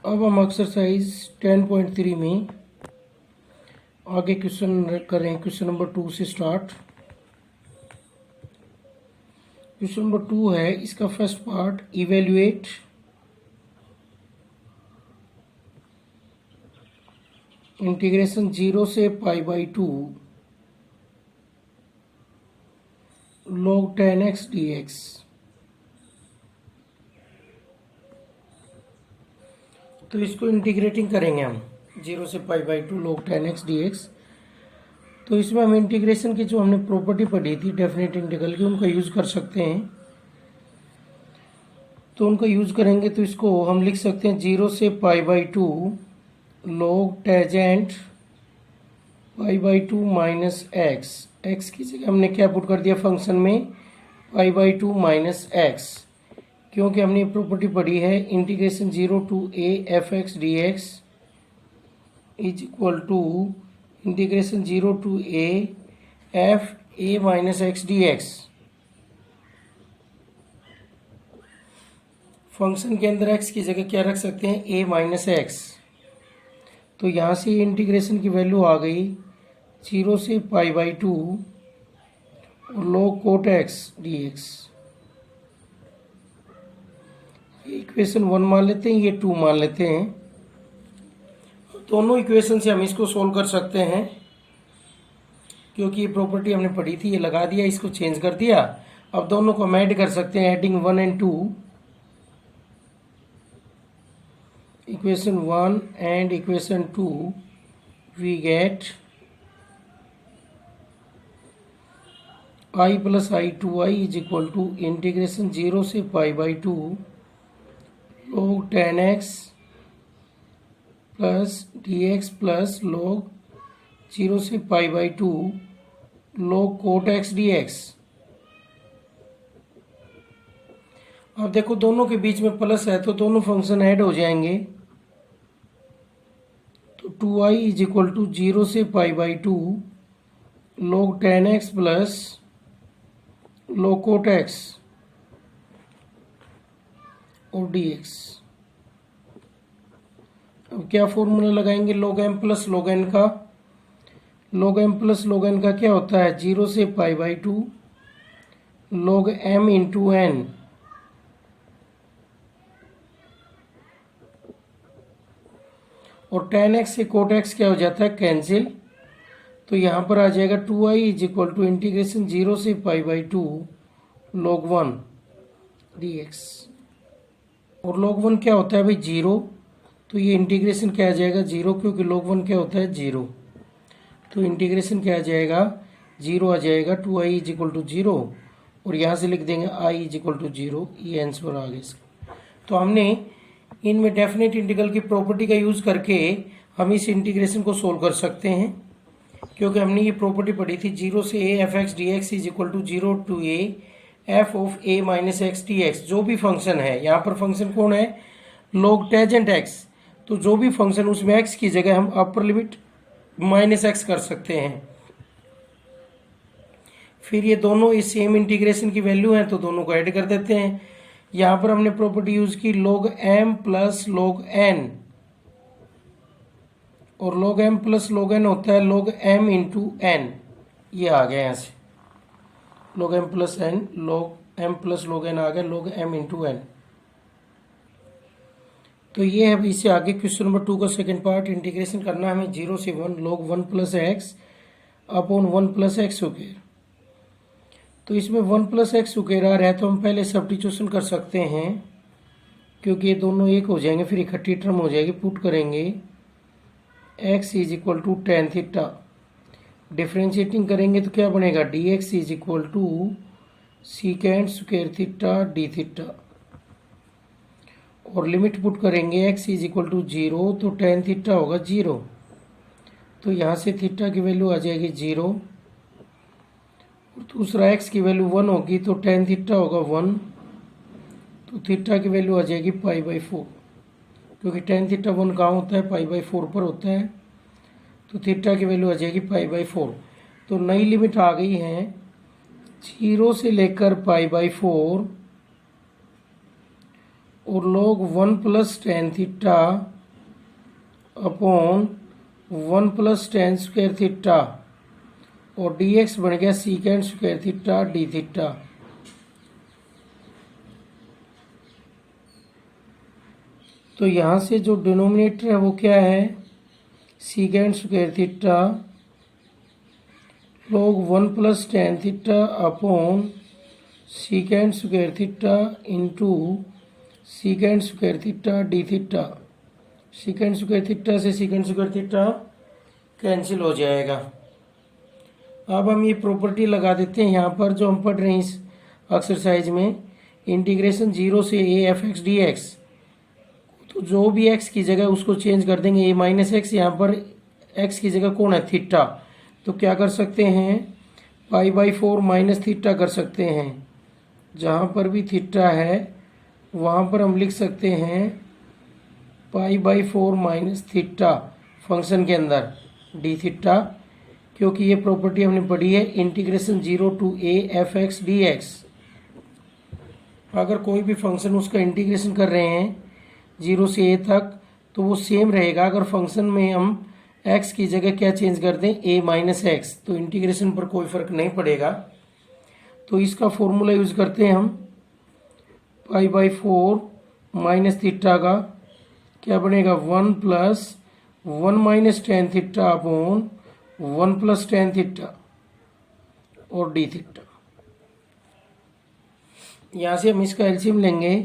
अब हम एक्सरसाइज 10.3 में आगे क्वेश्चन करें। क्वेश्चन नंबर 2 से स्टार्ट। क्वेश्चन नंबर 2 है, इसका फर्स्ट पार्ट इवेल्युएट इंटीग्रेशन 0 से π/2 log 10x dx। तो इसको इंटीग्रेटिंग करेंगे हम 0 से π/2 log 10x dx। तो इसमें हम इंटीग्रेशन की जो हमने प्रॉपर्टी पढ़ी थी डेफिनेट इंटीग्रल की, उनका यूज़ कर सकते हैं। तो उनका यूज़ करेंगे तो इसको हम लिख सकते हैं 0 से π/2 log टेजेंट π/2 माइनस एक्स की जगह हमने क्या पुट कर दिया फंक्शन में π/2 माइनस एक्स, क्योंकि हमने ये प्रॉपर्टी पढ़ी है integration 0 to a f(x) dx is equal to integration 0 to a f a minus x dx। Function के अंदर x की जगह क्या रख सकते हैं, a माइनस एक्स। तो यहाँ से इंटीग्रेशन की वैल्यू आ गई 0 से π/2 और log cot x dx। ये इक्वेशन 1 मान लेते हैं, ये 2 मान लेते हैं। दोनों इक्वेशन से हम इसको सोल्व कर सकते हैं, क्योंकि ये प्रॉपर्टी हमने पढ़ी थी, ये लगा दिया, इसको चेंज कर दिया। अब दोनों को हम ऐड कर सकते हैं, adding 1 and 2। Equation 1 and equation 2 we get i plus i2i is equal to integration 0 से π/2 log 10x plus dx plus log 0 से π/2 log cot x dx। अब देखो दोनों के बीच में प्लस है तो दोनों फंक्शन ऐड हो जाएंगे। तो 2i इज इक्वल टू 0 से π/2 log 10x plus log cot x और dx। अब क्या फॉर्मूला लगाएंगे log m plus log n का। log m plus log n का क्या होता है, 0 से π/2 log m इंटू n। और 10x से cot x क्या हो जाता है, कैंसिल। तो यहाँ पर आ जाएगा 2i is equal to integration 0 से π/2 log 1 dx। और log 1 क्या होता है भाई, 0। तो ये इंटीग्रेशन क्या आ जाएगा, 0, क्योंकि log 1 क्या होता है, 0। तो इंटीग्रेशन क्या आ जाएगा, 0 आ जाएगा। 2i इज इक्वल टू 0 और यहाँ से लिख देंगे i इज इक्वल टू 0। ये आंसर आ गया इसका। तो हमने इनमें डेफिनेट इंटीग्रल की प्रॉपर्टी का यूज़ करके हम इस इंटीग्रेशन को सोल्व कर सकते हैं, क्योंकि हमने ये प्रॉपर्टी पढ़ी थी 0 से a f(x) dx is equal to 0 to a f of a minus x dx। जो भी फंक्शन है, यहाँ पर फंक्शन कौन है, log टेजेंट x। तो जो भी फंक्शन उसमें x की जगह हम अपर लिमिट माइनस एक्स कर सकते हैं। फिर ये दोनों इस सेम इंटीग्रेशन की वैल्यू हैं तो दोनों को ऐड कर देते हैं। यहाँ पर हमने प्रॉपर्टी यूज की log m plus log n, और log m plus log n होता है log m इंटू n। ये आ गया यहाँ से log m plus n, log m plus log n आ गया log m इंटू n। तो ये है इससे आगे क्वेश्चन नंबर 2 का सेकंड पार्ट। इंटीग्रेशन करना है हमें 0 से 1 log 1 plus x upon 1 plus x square. तो इसमें 1 प्लस एक्स स्क्वायर आ रहा है तो हम पहले सब्स्टिट्यूशन कर सकते हैं, क्योंकि ये दोनों एक हो जाएंगे, फिर इकट्ठी टर्म हो जाएगी। पुट करेंगे x is equal to tan theta. Differentiating करेंगे तो क्या बनेगा, dx is equal to secant square theta d theta. और लिमिट पुट करेंगे x इज इक्वल टू 0 तो टेन थीटा होगा 0। तो यहाँ से थीटा की वैल्यू आ जाएगी 0 और दूसरा x की वैल्यू 1 होगी तो टेन थीटा होगा 1। तो थीटा की वैल्यू आ जाएगी π/4, क्योंकि टेन थीटा 1 कहाँ होता है, π/4 पर होता है। तो थीटा की वैल्यू आ जाएगी π/4। तो नई लिमिट आ गई है 0 से लेकर π/4 और log 1 plus tan theta upon 1 plus ten square theta और dx बन गया सीकेंड स्क्वायर थीटा डी थीटा। तो यहाँ से जो डिनोमिनेटर है वो क्या है, सीकेंड square theta log 1 plus tan theta upon सीकेंड square theta into सीकेंड square theta d theta. सीकेंड square theta से सीकेंड स्क्वायर थीटा कैंसिल हो जाएगा। अब हम ये प्रॉपर्टी लगा देते हैं यहाँ पर जो हम पढ़ रहे हैं इस एक्सरसाइज में, इंटीग्रेशन 0 से a f x d x. तो जो भी x की जगह उसको चेंज कर देंगे, a माइनस एक्स, यहाँ पर x की जगह कौन है, थीटा। तो क्या कर सकते हैं, पाई बाई 4 माइनस थीटा कर सकते हैं। जहाँ पर भी थीटा है वहाँ पर हम लिख सकते हैं पाई बाई 4 माइनस थीटा फंक्शन के अंदर डी थीटा, क्योंकि ये प्रॉपर्टी हमने पढ़ी है integration 0 to a f x d x. अगर कोई भी फंक्शन उसका इंटीग्रेशन कर रहे हैं 0 से a तक तो वो सेम रहेगा। अगर फंक्शन में हम x की जगह क्या चेंज कर दें, a माइनस एक्स, तो इंटीग्रेशन पर कोई फर्क नहीं पड़ेगा। तो इसका फॉर्मूला यूज करते हैं हम, पाई बाई 4 माइनस थीटा का क्या बनेगा, 1 plus 1 minus tan theta upon 1 plus tan theta और डी थीटा। यहाँ से हम इसका एलसीएम लेंगे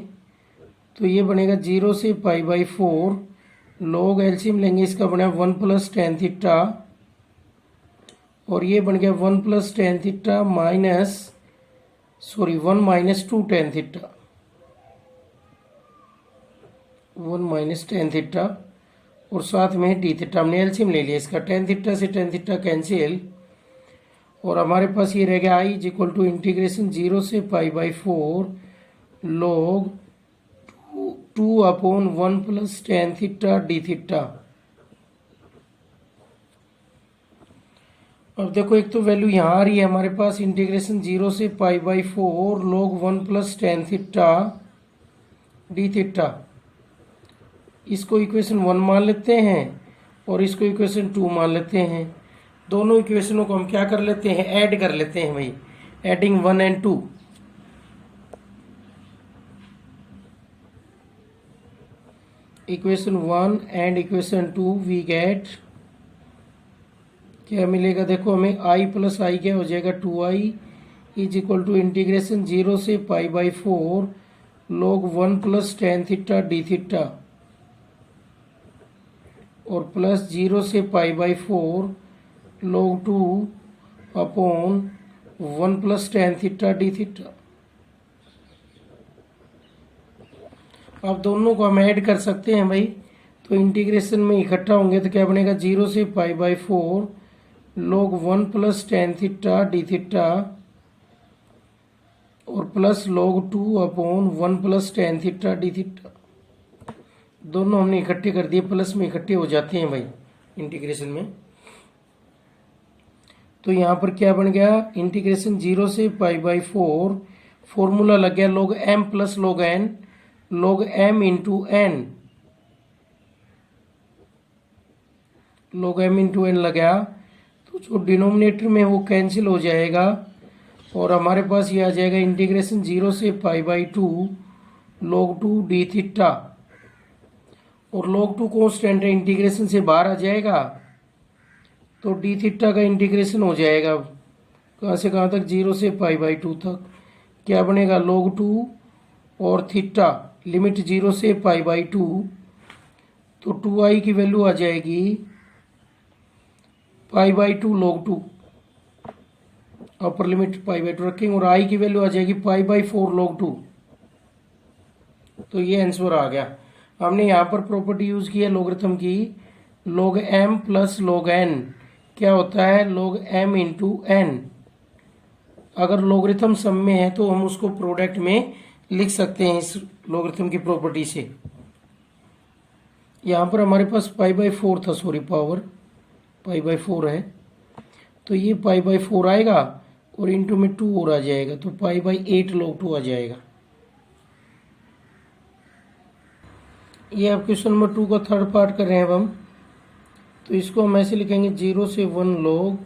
तो ये बनेगा 0 से पाई बाई 4 लॉग एलसीएम लेंगे, इसका बना 1 प्लस टेन थीटा और ये बन गया 1 plus tan theta minus 1 minus 2 tan theta, 1 minus tan theta और साथ में डी थीटा। हमने एलसीएम ले लिया इसका, टेन थीटा से टेन थीटा कैंसिल और हमारे पास ये रह गया आई इज इक्वल टू इंटीग्रेशन 0 से pi by 4 log 2 upon 1 plus tan theta d theta. अब देखो एक तो वैल्यू यहाँ आ रही है हमारे पास, इंटीग्रेशन 0 से pi by 4 log 1 plus tan theta d theta. इसको इक्वेशन 1 मान लेते हैं और इसको इक्वेशन 2 मान लेते हैं। दोनों इक्वेशनों को हम क्या कर लेते हैं, ऐड कर लेते हैं भाई, adding 1 and 2। Equation 1 and equation 2 we get, क्या मिलेगा, देखो हमें i प्लस आई क्या हो जाएगा, 2i is equal to integration 0 से pi by 4 log 1 plus tan theta d theta और प्लस 0 से pi by 4 log 2 upon 1 plus tan theta d theta. अब दोनों को हम ऐड कर सकते हैं भाई, तो इंटीग्रेशन में इकट्ठा होंगे तो क्या बनेगा, 0 से pi by 4 log 1 plus tan theta d theta और plus log 2 upon 1 plus tan theta d theta. दोनों हमने इकट्ठे कर दिए, प्लस में इकट्ठे हो जाते हैं भाई इंटीग्रेशन में। तो यहाँ पर क्या बन गया, इंटीग्रेशन 0 से पाई बाई 4 फॉर्मूला लग गया log m plus log n, log m into n, log m into n लग गया। तो जो डिनोमिनेटर में वो कैंसिल हो जाएगा और हमारे पास ये आ जाएगा इंटीग्रेशन 0 से pi by 2 log 2 d theta और log 2 कॉन्स्टेंट है, इंटीग्रेशन से बाहर आ जाएगा तो डी थीटा का इंटीग्रेशन हो जाएगा कहाँ से कहाँ तक, 0 से पाई बाई 2 तक। क्या बनेगा, log 2 और थीटा लिमिट 0 से पाई बाई 2, तो 2i की वैल्यू आ जाएगी pi by 2 log 2, upper limit pi by 2 रखेंगे और i की वैल्यू आ जाएगी पाई बाई 4 log 2। तो ये आंसर आ गया। हमने यहाँ पर प्रॉपर्टी यूज की है लॉगरिथम की, log m plus log n क्या होता है, log m इंटू n। अगर लॉगरिथम सम में है तो हम उसको प्रोडक्ट में लिख सकते हैं इस लॉगरिथम की प्रॉपर्टी से। यहाँ पर हमारे पास पाई बाई 4 था, सॉरी पावर पाई बाई 4 है, तो ये पाई बाई 4 आएगा और इंटू में 2 और आ जाएगा, तो पाई बाई 8 log 2 आ जाएगा। ये अब क्वेश्चन नंबर 2 का थर्ड पार्ट कर रहे हैं अब हम। तो इसको हम ऐसे लिखेंगे 0 से 1 log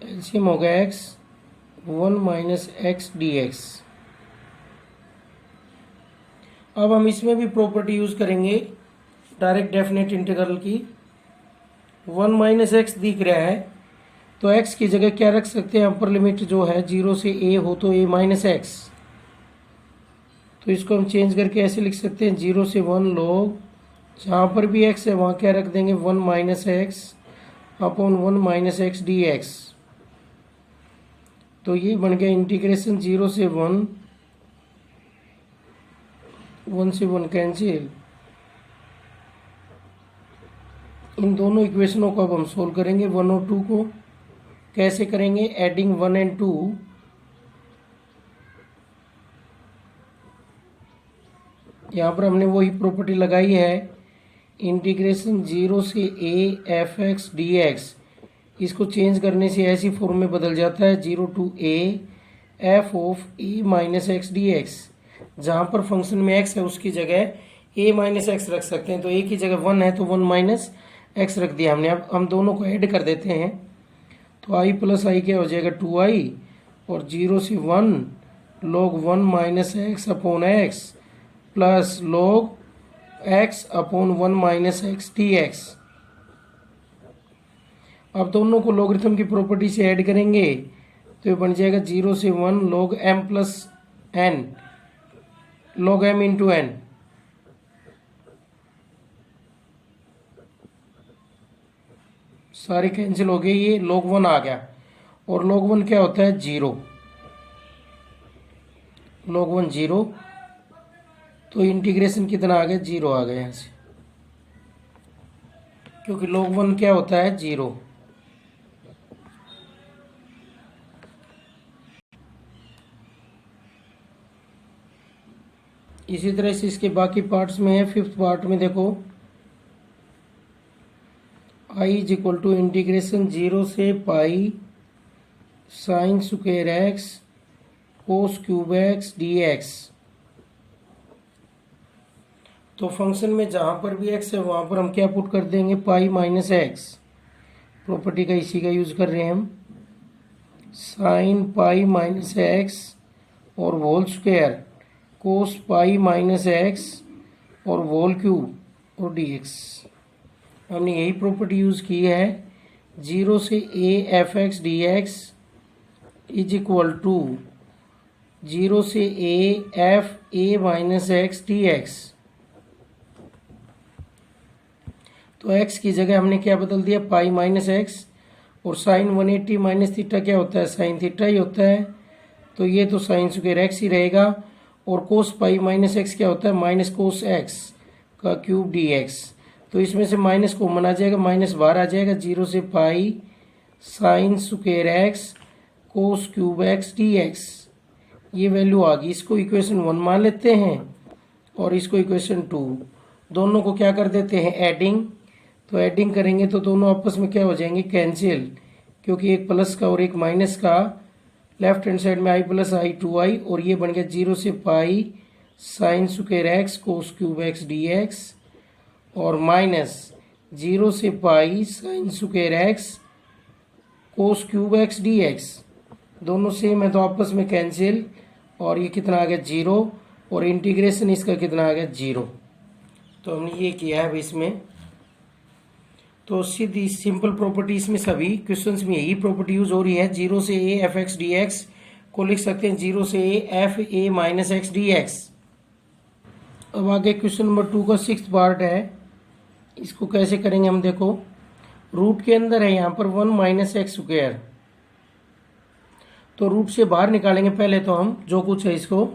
एलसीएम होगा x 1 minus x d x. अब हम इसमें भी प्रॉपर्टी यूज करेंगे डायरेक्ट डेफिनेट इंटीग्रल की। 1 माइनस एक्स दिख रहा है तो x की जगह क्या रख सकते हैं, अपर लिमिट जो है 0 से a हो तो a माइनस एक्स। तो इसको हम चेंज करके ऐसे लिख सकते हैं 0 से 1 log, जहाँ पर भी x है वहाँ क्या रख देंगे 1 minus x upon 1 minus x d x. तो ये बन गया इंटीग्रेशन 0 से 1, 1 से 1 कैंसिल। इन दोनों इक्वेशनों को अब हम सोल्व करेंगे। 1 और 2 को कैसे करेंगे, एडिंग 1 एंड 2। यहाँ पर हमने वही प्रॉपर्टी लगाई है, इंटीग्रेशन 0 से a f x d x. इसको चेंज करने से ऐसी फॉर्म में बदल जाता है 0 to a f of a minus x d x. जहाँ पर फंक्शन में x है उसकी जगह a माइनस एक्स रख सकते हैं। तो a की जगह 1 है तो 1 माइनस एक्स रख दिया हमने। अब हम दोनों को ऐड कर देते हैं तो i प्लस आई क्या हो जाएगा 2i, और 0 से 1 log 1 minus x upon x plus log x upon 1 minus x d x. अब दोनों को लॉगरिथम की प्रॉपर्टी से ऐड करेंगे तो ये बन जाएगा 0 से 1 log m plus n log m into n। सारे कैंसिल हो गए, ये log 1 आ गया। और log 1 क्या होता है 0, log 1 0। तो इंटीग्रेशन कितना आ गया 0 आ गया यहाँ से, क्योंकि log 1 क्या होता है 0। इसी तरह से इसके बाकी पार्ट्स में है। 5th पार्ट में देखो i is equal to integration 0 से pi sine square x cos cube x d x. तो फंक्शन में जहाँ पर भी x है वहाँ पर हम क्या पुट कर देंगे पाई माइनस एक्स। प्रॉपर्टी का इसी का यूज कर रहे हैं हम। साइन पाई माइनस एक्स और whole square cos pi minus x और होल क्यूब और डी एक्स। हमने यही प्रॉपर्टी यूज़ की है। 0 से a f x d x is equal to 0 से a f a minus x d x. तो x की जगह हमने क्या बदल दिया पाई माइनस एक्स, और साइन 180 माइनस थीटा क्या होता है साइन थीटा ही होता है। तो ये तो साइन स्क्वायर एक्स ही रहेगा। और कोस पाई माइनस एक्स क्या होता है माइनस कोस एक्स का क्यूब डी एक्स। तो इसमें से माइनस कॉमन आ जाएगा, माइनस बाहर आ जाएगा। 0 से pi sine square x cos cube x d x, ये वैल्यू आ गई। इसको इक्वेशन 1 मान लेते हैं और इसको इक्वेशन 2। दोनों को क्या कर देते हैं एडिंग। तो एडिंग करेंगे तो दोनों आपस में क्या हो जाएंगे कैंसिल, क्योंकि एक प्लस का और एक माइनस का। लेफ्ट हैंड साइड में i प्लस आई 2i, और ये बन गया 0 से pi sine square x cos cube x d x, और माइनस 0 से pi sine square x cos cube x d x. दोनों सेम है तो आपस में कैंसिल, और ये कितना आ गया 0, और इंटीग्रेशन इसका कितना आ गया 0। तो हमने ये किया है इसमें। तो सीधी सिंपल प्रॉपर्टी इसमें सभी क्वेश्चंस में यही प्रॉपर्टी यूज हो रही है। 0 से a f x d x को लिख सकते हैं 0 से a f a minus x d x. अब आगे क्वेश्चन नंबर 2 का 6th पार्ट है। इसको कैसे करेंगे हम देखो, रूट के अंदर है यहाँ पर 1 माइनस एक्स स्क्वायर। तो रूट से बाहर निकालेंगे पहले तो हम जो कुछ है इसको।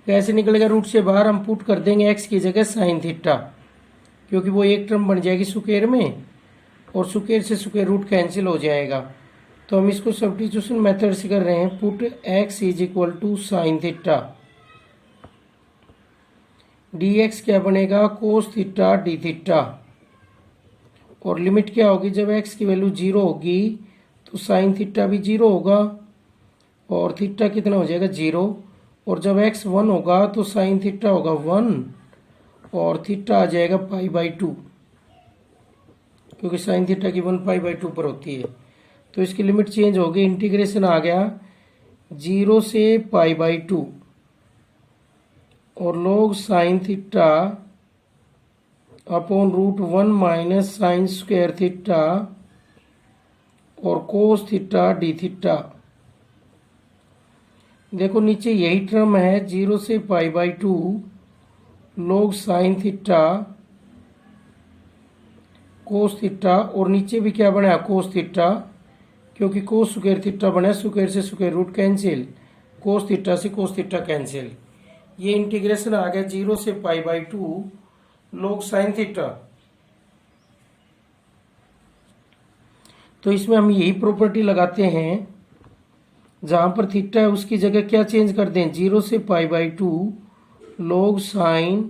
कैसे निकलेगा रूट से बाहर, हम पुट कर देंगे एक्स की जगह साइन थीटा, क्योंकि वो एक टर्म बन जाएगी स्क्वायर में, और स्क्वायर से स्क्वायर रूट कैंसिल हो जाएगा। तो हम इसको सब्स्टिट्यूशन मेथड से कर रहे हैं। Put x is equal to sine theta, d x क्या बनेगा कोस थीटा डी थीटा, और लिमिट क्या होगी जब x की वैल्यू 0 होगी तो साइन थीटा भी 0 होगा, और थीटा कितना हो जाएगा 0, और जब x 1 होगा तो साइन थीटा होगा 1 और थीटा आ जाएगा पाई बाई 2। क्योंकि साइन थीटा की 1 पाई/2 पर होती है। तो इसकी लिमिट चेंज होगी, इंटीग्रेशन आ गया 0 से पाई/2 और log sine theta upon √1 minus sine square theta और कोस थीटा डी थीटा। देखो नीचे यही टर्म है 0 से पाई/2 log sine theta cos theta, और नीचे भी क्या बना कोस थीटा, क्योंकि कोस स्क्वायर थीटा बना, स्क्वायर से square root cancel, cos theta से कोस थीटा कैंसिल। ये इंटीग्रेशन आ गया 0 से पाई/2 log साइन थीटा। तो इसमें हम यही प्रॉपर्टी लगाते हैं, जहां पर थीटा है उसकी जगह क्या चेंज कर दें, 0 से पाई/2 log साइन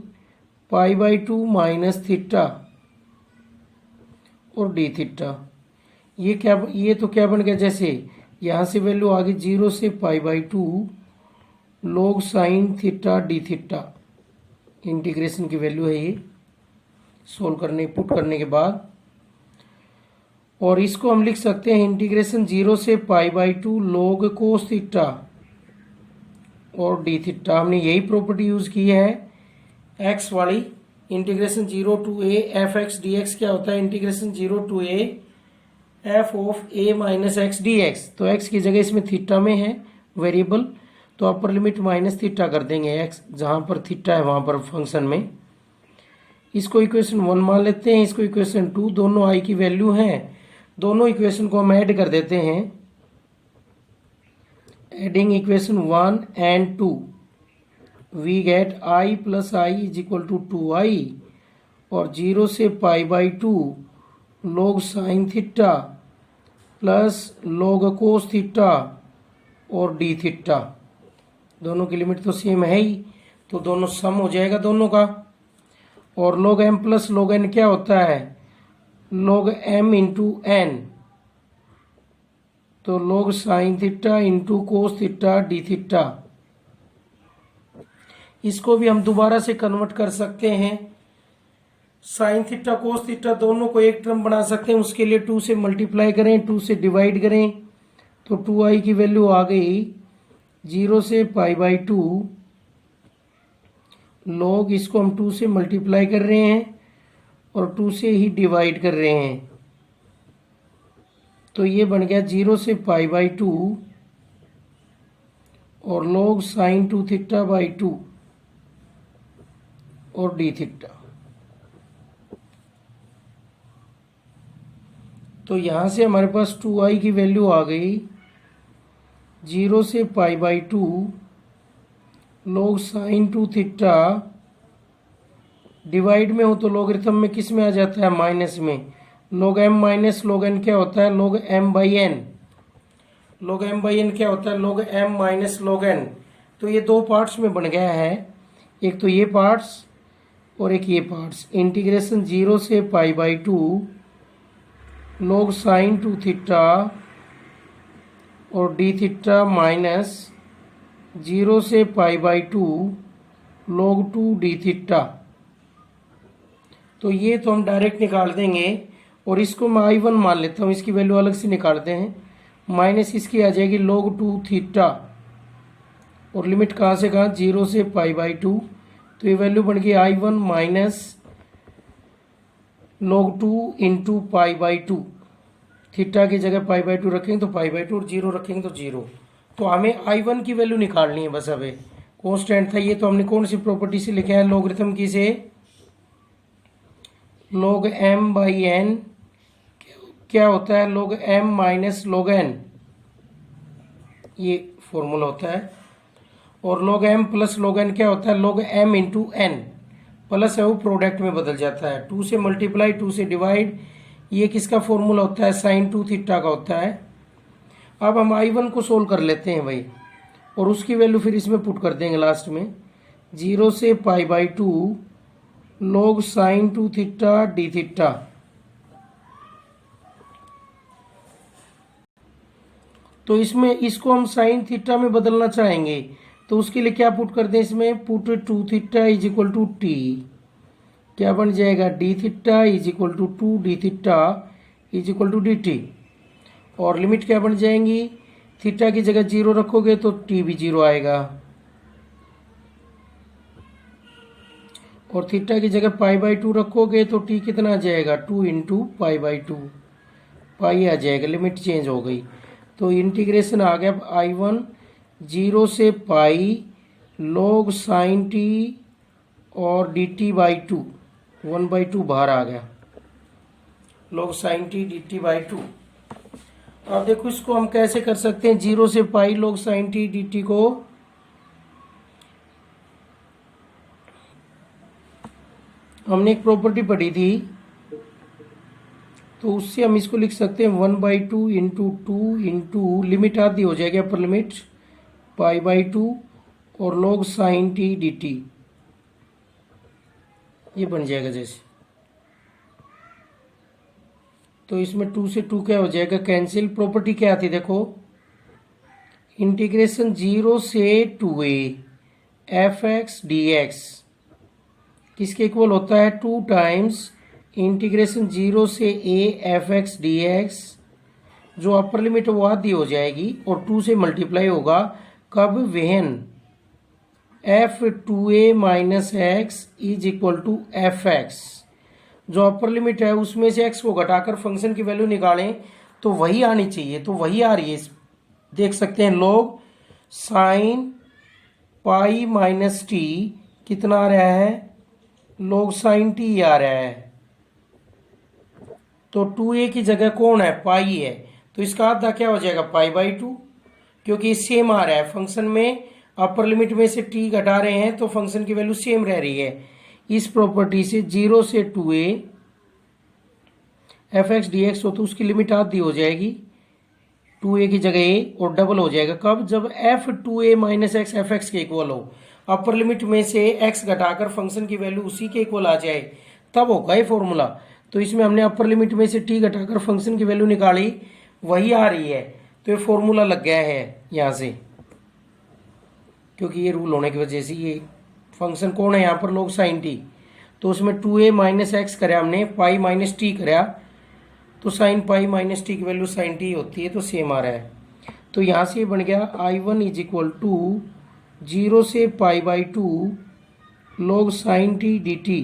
पाई/2 माइनस थीटा और डी थीटा। ये क्या, ये तो क्या बन गया, जैसे यहां से वैल्यू आ गई 0 से पाई/2 log sine theta d theta. Integration की वैल्यू है ये, सोल्व करने पुट करने के बाद। और इसको हम लिख सकते हैं इंटीग्रेशन 0 से पाई/2 log कोस थीटा और डी थीटा। हमने यही प्रॉपर्टी यूज की है एक्स वाली। Integration 0 to a f x d x क्या होता है, integration 0 to a f of a minus x d x. तो एक्स की जगह इसमें थीटा में है वेरिएबल, तो अपर लिमिट माइनस थीटा कर देंगे, एक्स जहां पर थीटा है वहां पर फंक्शन में। इसको इक्वेशन 1 मान लेते हैं, इसको इक्वेशन 2, दोनों आई की वैल्यू हैं। दोनों इक्वेशन को हम ऐड कर देते हैं, adding equation 1 and 2 we get I plus I is equal to 2i, और 0 से पाई/2 log sine theta plus log cos theta और डी थीटा। दोनों की लिमिट तो सेम है ही, तो दोनों सम हो जाएगा दोनों का। और log m plus log n क्या होता है, log m इंटू n, तो log sine theta into cos theta d theta. इसको भी हम दोबारा से कन्वर्ट कर सकते हैं, साइन थीटा कोस थीटा दोनों को एक टर्म बना सकते हैं। उसके लिए 2 से मल्टीप्लाई करें, 2 से डिवाइड करें, तो 2i की वैल्यू आ गई 0 से पाई/2 log, इसको हम 2 से मल्टीप्लाई कर रहे हैं और 2 से ही डिवाइड कर रहे हैं, तो ये बन गया 0 से पाई/2 और log साइन 2 थीटा बाई 2 और डी थीटा। तो यहां से हमारे पास 2i की वैल्यू आ गई 0 से पाई/2 log साइन 2 थीटा, डिवाइड में हो तो लॉगरिथम में किस में आ जाता है, माइनस में। log m minus log n क्या होता है, log m/n। log m/n क्या होता है, log m minus log n। तो ये दो पार्ट्स में बन गया है, एक तो ये पार्ट्स और एक ये पार्ट्स। इंटीग्रेशन 0 से पाई/2 log साइन 2 थीटा और डी थीटा माइनस 0 से पाई/2 log 2 डी थीटा। तो ये तो हम डायरेक्ट निकाल देंगे, और इसको मैं i1 मान लेता हूँ, इसकी वैल्यू अलग से निकालते हैं। माइनस इसकी आ जाएगी log 2 थीटा, और लिमिट कहाँ से कहाँ, 0 से पाई/2। तो ये वैल्यू बन गई i1 minus log 2 into pi. थीटा की जगह पाई/2 रखेंगे तो पाई/2 और 0 रखेंगे तो 0। तो हमें i1 की वैल्यू निकालनी है बस। अब कॉन्स्टेंट था ये, तो हमने कौन सी प्रॉपर्टी से लिखा है, लॉगरिथम की से। log m/n क्या होता है, log m minus log n, ये फॉर्मूला होता है। और log m plus log n क्या होता है, log m into n। Plus है वो प्रोडक्ट में बदल जाता है, 2 से मल्टीप्लाई 2 से डिवाइड। ये किसका फॉर्मूला होता है, साइन 2 थीटा का होता है। अब हम i1 को सोल्व कर लेते हैं भाई, और उसकी वैल्यू फिर इसमें पुट कर देंगे लास्ट में। 0 से पाई/2 log sine 2 theta d theta. तो इसमें इसको हम साइन थीटा में बदलना चाहेंगे, तो उसके लिए क्या पुट कर दें, इसमें put 2 theta is equal to T. क्या बन जाएगा, d theta is equal to 2 d theta is equal to d T. और लिमिट क्या बन जाएंगी, थीटा की जगह 0 रखोगे तो टी भी 0 आएगा, और थीटा की जगह π/2 रखोगे तो टी कितना आ जाएगा, 2 इंटू π/2, पाई आ जाएगा, लिमिट चेंज हो गई। तो इंटीग्रेशन आ गया I1 0 से पाई log sin t और dt/2, 1/2 बाहर आ गया, log sin t dt/2। अब देखो इसको हम कैसे कर सकते हैं, 0 से पाई log sin t dt को हमने एक प्रॉपर्टी पढ़ी थी, तो उससे हम इसको लिख सकते हैं 1/2 इंटू 2 इंटू लिमिट आधी हो जाएगी अपर लिमिट π/2 और log sin t dt, ये बन जाएगा जैसे। तो इसमें 2 से 2 क्या हो जाएगा, कैंसिल। प्रॉपर्टी क्या आती देखो, इंटीग्रेशन 0 से 2a fx dx किसके इक्वल होता है, 2 टाइम्स इंटीग्रेशन 0 से a fx dx, जो अपर लिमिट वो आधी हो जाएगी और 2 से मल्टीप्लाई होगा, कब, when f2a minus x is equal to fx, जो अपर लिमिट है उसमें से x को घटाकर फंक्शन की वैल्यू निकालें तो वही आनी चाहिए, तो वही आ रही है। देख सकते हैं log sin pi minus T कितना आ रहा है, log sin t आ रहा है। तो 2a की जगह कौन है, पाई है, तो इसका आधा क्या हो जाएगा, π/2, क्योंकि सेम आ रहा है फंक्शन में, अपर लिमिट में से t घटा रहे हैं तो फंक्शन की वैल्यू सेम रह रही है। इस प्रॉपर्टी से 0 से 2a fx dx हो तो उसकी लिमिट आधी हो जाएगी, 2a की जगह a और डबल हो जाएगा, कब, जब f2a माइनस एक्स fx के इक्वल हो, अपर लिमिट में से x घटाकर फंक्शन की वैल्यू उसी के इक्वल आ जाए, तब होगा ये फॉर्मूला। तो इसमें हमने अपर लिमिट में से t घटाकर फंक्शन की वैल्यू निकाली, वही आ रही है, तो ये फॉर्मूला लग गया है यहाँ से, क्योंकि ये रूल होने की वजह से। ये फंक्शन कौन है यहाँ पर, log sin t, तो उसमें 2a माइनस एक्स करा हमने, पाई माइनस टी करा, तो साइन पाई माइनस टी की वैल्यू साइन टी होती है, तो सेम आ रहा है। तो यहाँ से बन गया I1 इज इक्वल टू 0 से π/2 log sin t dt,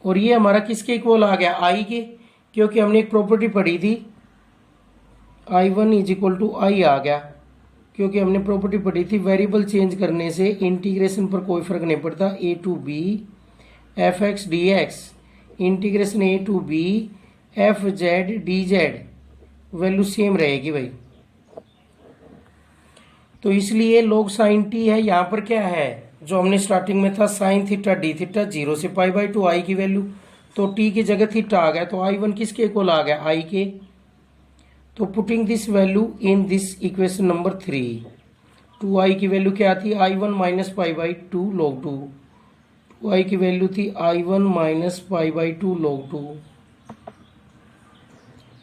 और ये हमारा किसके इक्वल आ गया, I के, क्योंकि हमने एक प्रॉपर्टी पढ़ी थी I1 is equal to I आ गया, क्योंकि हमने प्रॉपर्टी पढ़ी थी वेरिएबल चेंज करने से इंटीग्रेशन पर कोई फर्क नहीं पड़ता, a to b fx dx इंटीग्रेशन a to b fz dz value same रहेगी भाई। तो इसलिए log sin t है, यहाँ पर क्या है, जो हमने स्टार्टिंग में था sin थीटा डी थीटा 0 से π/2 I की वैल्यू, तो t की जगह थीटा आ गया, तो I1 किसके इक्वल आ गया, I के। तो putting this value in this equation number 3, 2i की वैल्यू क्या थी, I1 माइनस π/2 log 2, 2i की वैल्यू थी I1 माइनस π/2 log 2,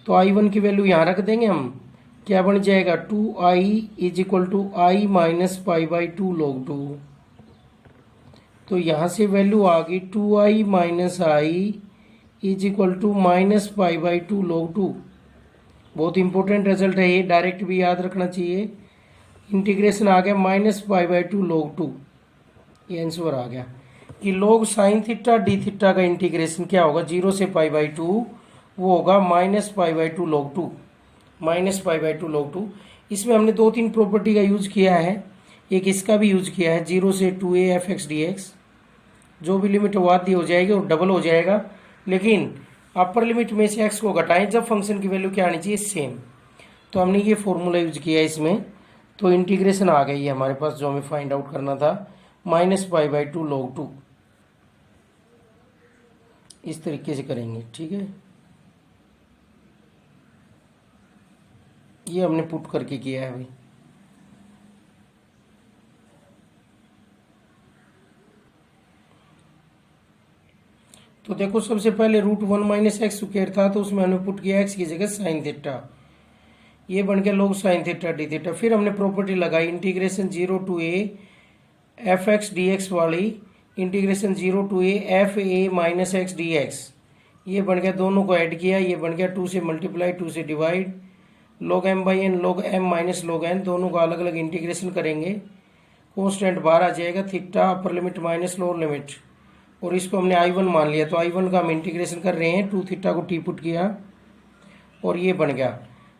तो I1 की वैल्यू यहाँ रख देंगे हम, क्या बन जाएगा, 2i is equal to I minus π/2 log 2, तो यहाँ से वैल्यू आ गई 2i minus i is equal to minus π/2 log 2। बहुत इंपॉर्टेंट रिजल्ट है ये, डायरेक्ट भी याद रखना चाहिए। इंटीग्रेशन आ गया माइनस π/2 log 2, ये आंसर आ गया कि log sin theta d theta का इंटीग्रेशन क्या होगा, 0 से π/2 वो होगा माइनस π/2 log 2, माइनस π/2 log 2। इसमें हमने 2-3 प्रॉपर्टी का यूज किया है, एक इसका भी यूज किया है, 0 से 2a fx dx, जो भी लिमिट वो आधी हो जाएगी और डबल हो जाएगा, लेकिन अपर लिमिट में से x को घटाएं जब फंक्शन की वैल्यू क्या आनी चाहिए, सेम। तो हमने ये फॉर्मूला यूज किया है इसमें, तो इंटीग्रेशन आ गई है हमारे पास, जो हमें फाइंड आउट करना था, माइनस π/2 log 2। इस तरीके से करेंगे, ठीक है, ये हमने पुट करके किया है भाई। तो देखो सबसे पहले √1 माइनस एक्स स्क्वायर था, तो उसमें हमने पुट किया एक्स की जगह साइन थीटा, ये बन गया log sin theta d theta. फिर हमने प्रॉपर्टी लगाई integration 0 to a fx dx वाली, integration 0 to a f a minus x d x, ये बन गया, दोनों को ऐड किया, ये बन गया 2 से मल्टीप्लाई 2 से divide, log m by n log m minus log n, दोनों को अलग अलग इंटीग्रेशन करेंगे, कॉन्स्टेंट बाहर आ जाएगा, theta upper limit minus lower limit, और इसको हमने I1 मान लिया, तो I1 का हम इंटीग्रेशन कर रहे हैं, 2 थीटा को टी पुट किया और ये बन गया।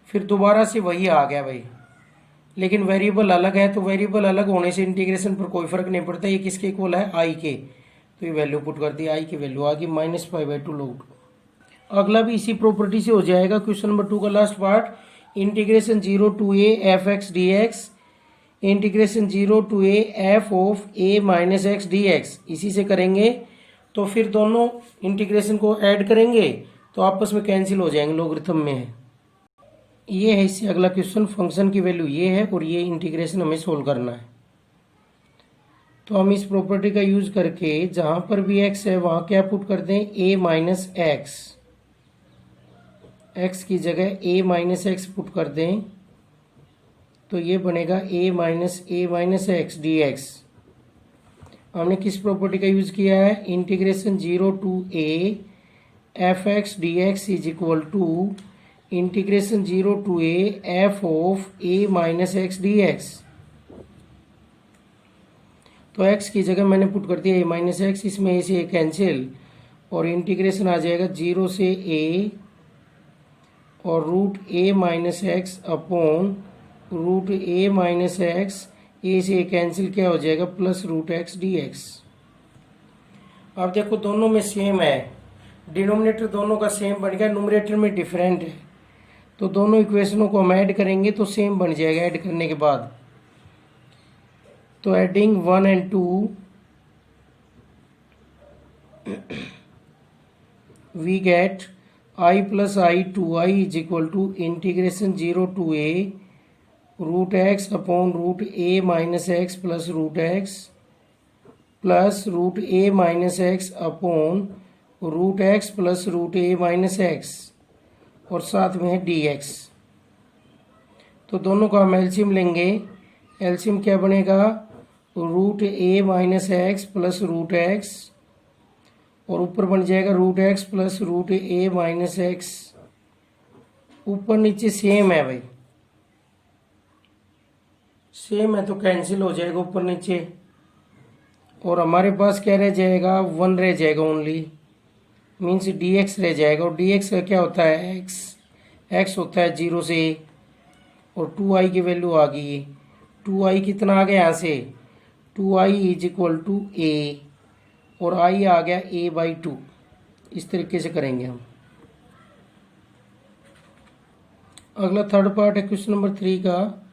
फिर दोबारा से वही आ गया भाई, लेकिन वेरिएबल अलग है, तो वेरिएबल अलग होने से इंटीग्रेशन पर कोई फर्क नहीं पड़ता, ये किसके इक्वल है, आई के, तो ये वैल्यू पुट कर दी, आई की वैल्यू आ गई -π/2 log 2। अगला भी इसी प्रॉपर्टी से हो जाएगा, क्वेश्चन नंबर 2 का last part, integration 0 to a f x d x, integration 0 to a f of a minus x d x, इसी से करेंगे। तो फिर दोनों इंटीग्रेशन को ऐड करेंगे तो आपस में कैंसिल हो जाएंगे, लोगरिथम में है। ये है इससे अगला क्वेश्चन, फंक्शन की वैल्यू ये है और ये इंटीग्रेशन हमें सोल्व करना है। तो हम इस प्रॉपर्टी का यूज करके जहां पर भी x है वहां क्या पुट कर दें, a माइनस एक्स, एक्स की जगह a माइनस एक्स पुट कर दें, तो ये बनेगा a minus x d x. हमने किस प्रॉपर्टी का यूज किया है, integration 0 to a f x d x is equal to integration 0 to a f of a minus x d x. तो x की जगह मैंने पुट कर दिया a माइनस एक्स, इसमें a से a कैंसिल, और इंटीग्रेशन आ जाएगा 0 से a और root a minus x upon root a minus x, a से a कैंसिल क्या हो जाएगा, plus root x d x. अब देखो दोनों में सेम है, डिनोमिनेटर दोनों का सेम बन गया, न्यूमरेटर में डिफरेंट है, तो दोनों इक्वेशनों को हम ऐड करेंगे तो सेम बन जाएगा ऐड करने के बाद। तो adding 1 and 2 we get I plus I 2I is equal to integration 0 to a root x upon root a minus x plus root x plus root a minus x upon root x plus root a minus x, और साथ में है dx। तो दोनों का हम LCM लेंगे, LCM क्या बनेगा, root a minus x plus root x, और ऊपर बन जाएगा root x plus root a minus x, ऊपर नीचे सेम है भाई, सेम है तो कैंसिल हो जाएगा ऊपर नीचे, और हमारे पास क्या रह जाएगा, 1 रह जाएगा ओनली, मीन्स dx रह जाएगा, और dx का क्या होता है, x होता है 0 से, और 2i की वैल्यू आ गई, 2i कितना आ गया यहाँ से, 2i is equal to a, और i आ गया a/2। इस तरीके से करेंगे हम। अगला थर्ड पार्ट है क्वेश्चन नंबर 3 का,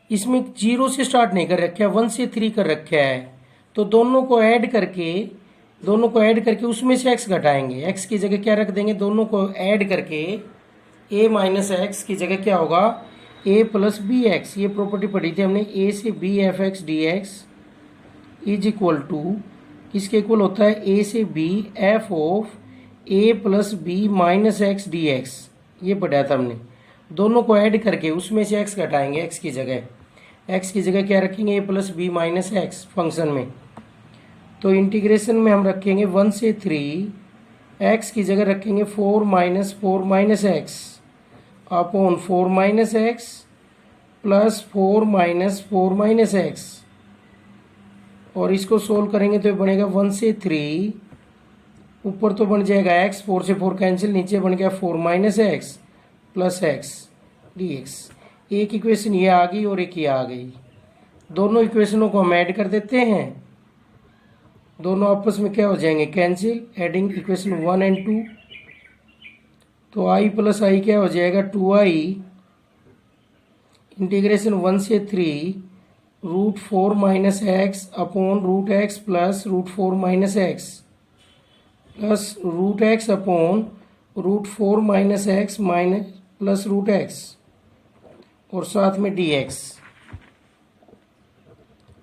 इसमें 0 से स्टार्ट नहीं कर रखा है, 1 से 3 कर रखा है, तो दोनों को ऐड करके उसमें से x घटाएंगे, x की जगह क्या रख देंगे, दोनों को ऐड करके a माइनस एक्स की जगह क्या होगा, a प्लस बी एक्स, ये प्रॉपर्टी पढ़ी थी हमने, a से b f x d x is equal to, किसके इक्वल होता है, a से b f of a plus b minus x d x, ये पढ़ा था हमने। दोनों को ऐड करके उसमें से x घटाएंगे, x की जगह क्या रखेंगे, a plus b minus x function में। तो इंटीग्रेशन में हम रखेंगे 1 से 3, x की जगह रखेंगे 4 minus x upon 4 minus x plus 4 minus x, और इसको सोल्व करेंगे तो ये बनेगा 1 से 3, ऊपर तो बन जाएगा x, 4 से 4 कैंसिल, नीचे बन गया 4 minus x plus x d x. एक इक्वेशन ये आ गई और एक ये आ गई, दोनों इक्वेशनों को हम ऐड कर देते हैं, दोनों आपस में क्या हो जाएंगे, कैंसिल, एडिंग इक्वेशन 1 and 2, तो i प्लस आई क्या हो जाएगा, 2i इंटीग्रेशन 1 से 3 root 4 minus x upon root x plus root 4 minus x plus root x upon root 4 minus x minus plus root x, और साथ में dx।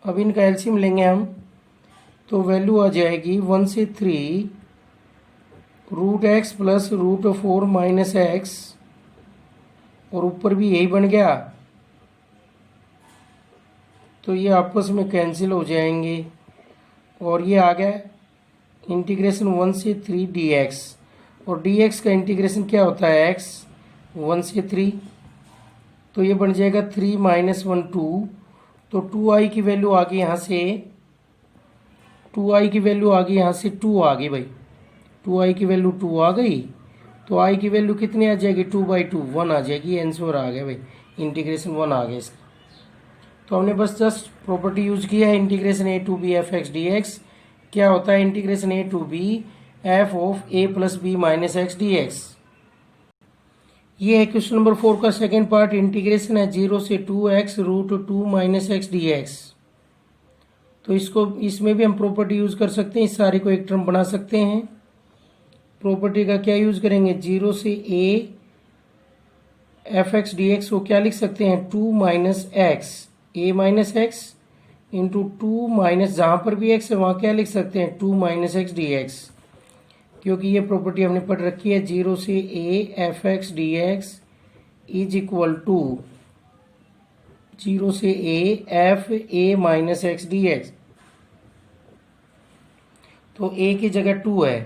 अब इनका एलसीएम लेंगे हम, तो वैल्यू आ जाएगी 1 से 3 root x plus root 4 minus x, और ऊपर भी यही बन गया, तो ये आपस में कैंसिल हो जाएंगे, और ये आ गया इंटीग्रेशन 1 से 3 dx, और dx का इंटीग्रेशन क्या होता है x 1 से 3, तो ये बन जाएगा 3 माइनस 1 2, तो 2i की वैल्यू आ गई यहाँ से, 2i की वैल्यू आ गई यहाँ से 2 आ गई भाई, 2i की वैल्यू 2 आ गई, तो i की वैल्यू कितनी आ जाएगी 2/2 1 आ जाएगी, आंसर आ गया भाई, इंटीग्रेशन 1 आ गया इसका। तो हमने बस जस्ट प्रॉपर्टी यूज किया है, integration a to b f x d x क्या होता है, integration a to b f of a plus b minus x d x. ये है क्वेश्चन नंबर 4 का सेकेंड पार्ट, इंटीग्रेशन है 0 से 2x root 2 minus x d x. तो इसको इसमें भी हम प्रॉपर्टी यूज कर सकते हैं, इस सारे को एक टर्म बना सकते हैं। प्रॉपर्टी का क्या यूज करेंगे, 0 से a f x d x को क्या लिख सकते हैं 2 minus x a minus x into 2 minus, जहाँ पर भी x है वहाँ क्या लिख सकते हैं 2 माइनस एक्स डी एक्स, क्योंकि ये प्रॉपर्टी हमने पढ़ रखी है 0 से a f x d x is equal to 0 से a f a minus x d x. तो a की जगह 2 है,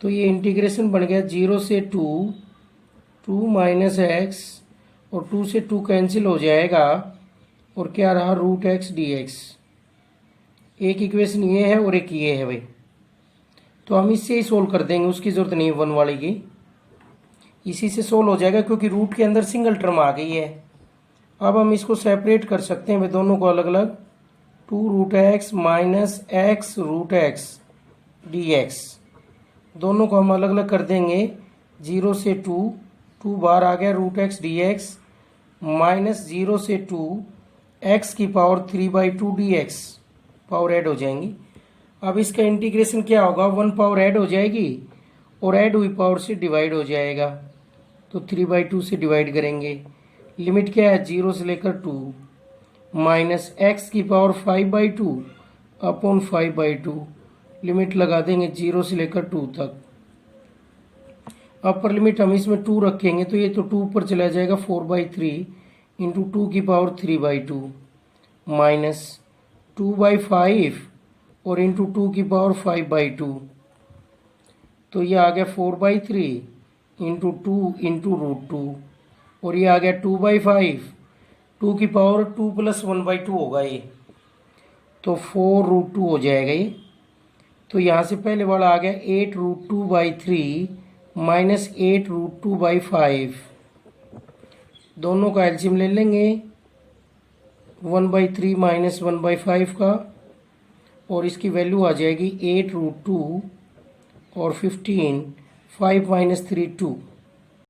तो ये इंटीग्रेशन बन गया 0 से 2 माइनस एक्स, और 2 से 2 कैंसिल हो जाएगा, और क्या रहा रूट एक्स डी एक्स। एक इक्वेशन ये है और एक ये है भाई, तो हम इससे ही सोल्व कर देंगे, उसकी ज़रूरत नहीं है 1 वाली की, इसी से सोल्व हो जाएगा क्योंकि रूट के अंदर सिंगल टर्म आ गई है। अब हम इसको सेपरेट कर सकते हैं भाई, दोनों को अलग अलग, 2 root x minus x root x d x, दोनों को हम अलग अलग कर देंगे। 0 से 2 बार आ गया root x d x minus 0 से 2 एक्स की पावर 3/2 dx, पावर ऐड हो जाएंगी। अब इसका इंटीग्रेशन क्या होगा, 1 पावर ऐड हो जाएगी और ऐड हुई पावर से डिवाइड हो जाएगा, तो 3/2 से डिवाइड करेंगे। लिमिट क्या है 0 से लेकर 2 माइनस एक्स की पावर 5/2 अपॉन 5/2, लिमिट लगा देंगे 0 से लेकर 2 तक। अपर लिमिट हम इसमें 2 रखेंगे, तो ये तो 2 पर चला जाएगा 4/3 इंटू 2 की पावर 3/2 माइनस 2/5 और इंटू 2 की पावर 5/2, तो ये आ गया 4/3 इंटू 2 इंटू रूट 2, और ये आ गया 2/5, 2 की पावर 2 प्लस 1/2 होगा ये, तो 4√2 हो जाएगा ये। तो यहाँ से पहले वाला आ गया 8√2/3 माइनस 8√2/5, दोनों का एलसीएम ले लेंगे 1/3 माइनस 1/5 का, और इसकी वैल्यू आ जाएगी 8√2 और 15, 5 माइनस 3 2।